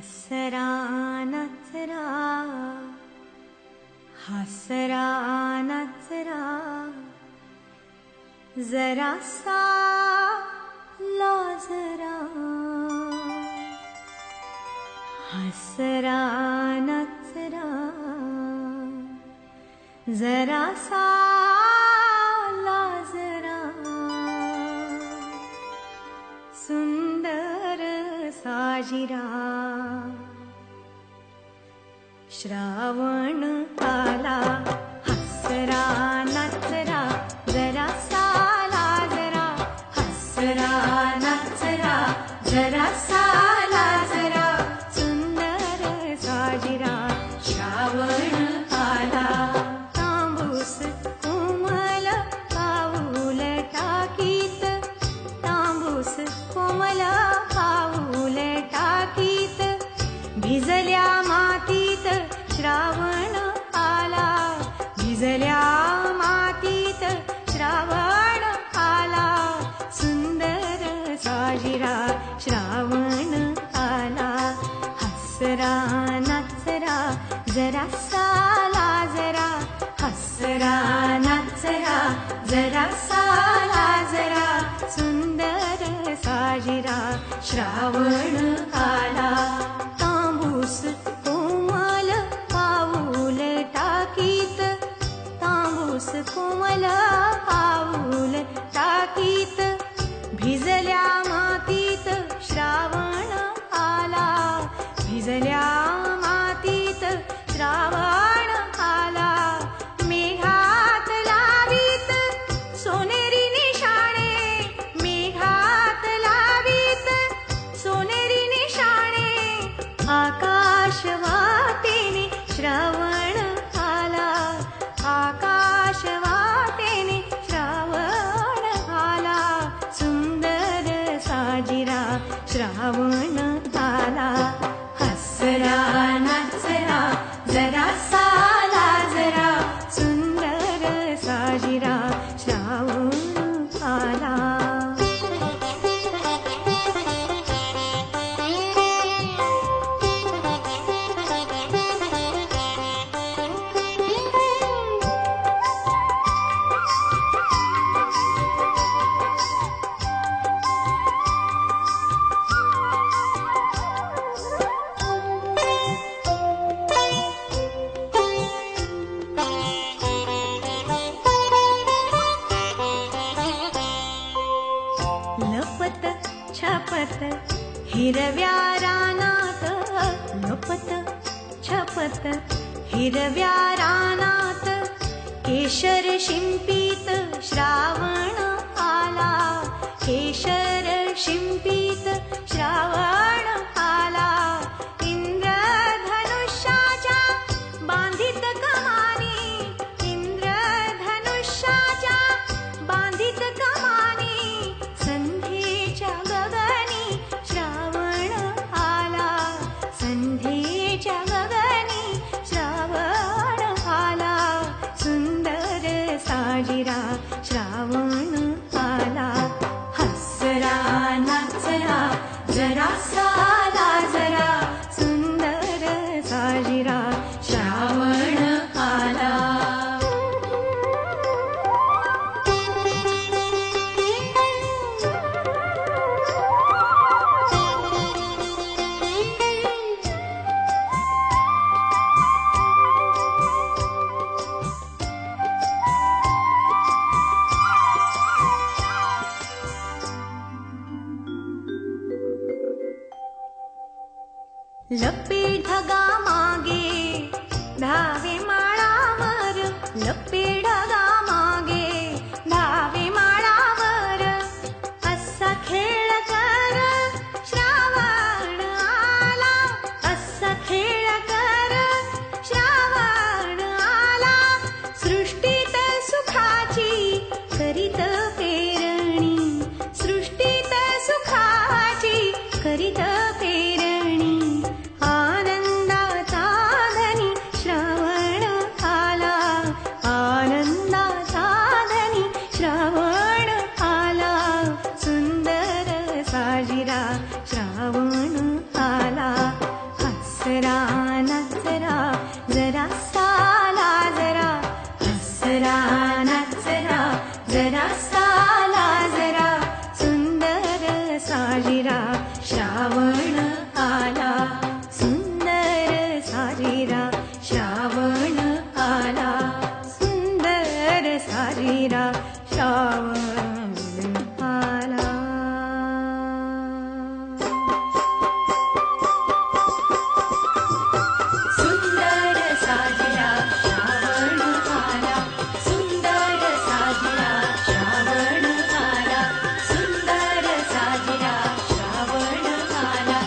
हसरा नचरा हसरा नचरा जरासा लाजरा हसरा नचरा जरासा लाजरा सुंदर साजिरा श्रावण आला हसरा नचरा जरासा लाजरा हसरा नचरा जरासा लाजरा सुंदर साजिरा श्रावण आला तांबूस कोमल पाऊल टाकीत तांबूस कोमल पाऊल टाकीत भिजल्या मातीत श्रावण आला भिजल्या मातीत श्रावण आला सुंदर साजिरा श्रावण आला हसरा नचरा जरासा लाजरा हसरा नचरा जरासा लाजरा सुंदर साजिरा श्रावण आला तांबूस कोमल पाऊल टाकीत तांबूस कोमल पाऊल टाकीत भिजल्या मातीत श्रावण आला भिजल्या मातीत श्रावण आला मेघात लावीत सोनेरी निशाणे मेघात लावीत सोनेरी निशाणे आकाश वाटेने श्रावण आला आकाश वाटेने श्रावण आला सुंदर साजिरा श्रावण आला हसरा नचरा जरासा लाजरा सुंदर साजिरा श्रावण आला लपत छपत हिरव्या रानात लपत छपत हिरव्या रानात केशर शिंपीत श्रावण आला केशर शिंपीत श्रावण आला इंद्रधनुष्याच्या बांधित कमानी इंद्रधनुष्याच्या बांधित कमानी संध्येच्या गगनी श्रावण आला संध्येच्या गगनी श्रावण आला सुंदर साजिरा श्रावण आला हसरा नचरा जरासा लाजरा सुंदर साजिरा श्रावण आला लपे ढगा मागे धावे माळावर लपे ढगा मागे धावे माळावर असा खेळ कर श्रावण आला असा खेळ कर श्रावण आला सृष्टीत सुखाची करीत पेरणी सृष्टीत सुखाची करीत पेरणी आनंदाचा धनी श्रावण साजिरा श्रावण आला. सुंदर साजिरा श्रावण आला, सुंदर साजिरा श्रावण आला, सुंदर साजिरा श्रावण आला,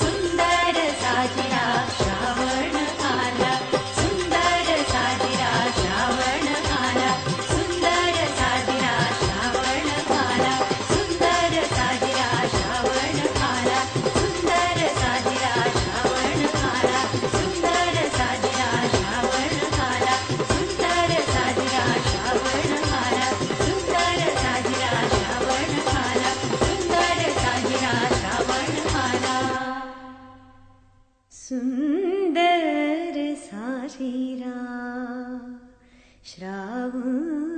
सुंदर साजिरा श्रावण आला, सुंदर साजिरा श्रावण आला, सुंदर साजिरा श्रावण आला, सुंदर साजिरा श्रावण आला, सुंदर साजिरा श्रावण आला, सुंदर साजिरा श्रावण आला, सुंदर साजिरा श्रावण आला, सुंदर साजिरा श्रावण आला, सुंदर साजिरा श्रावण आला. सुंदर साजिरा श्रावण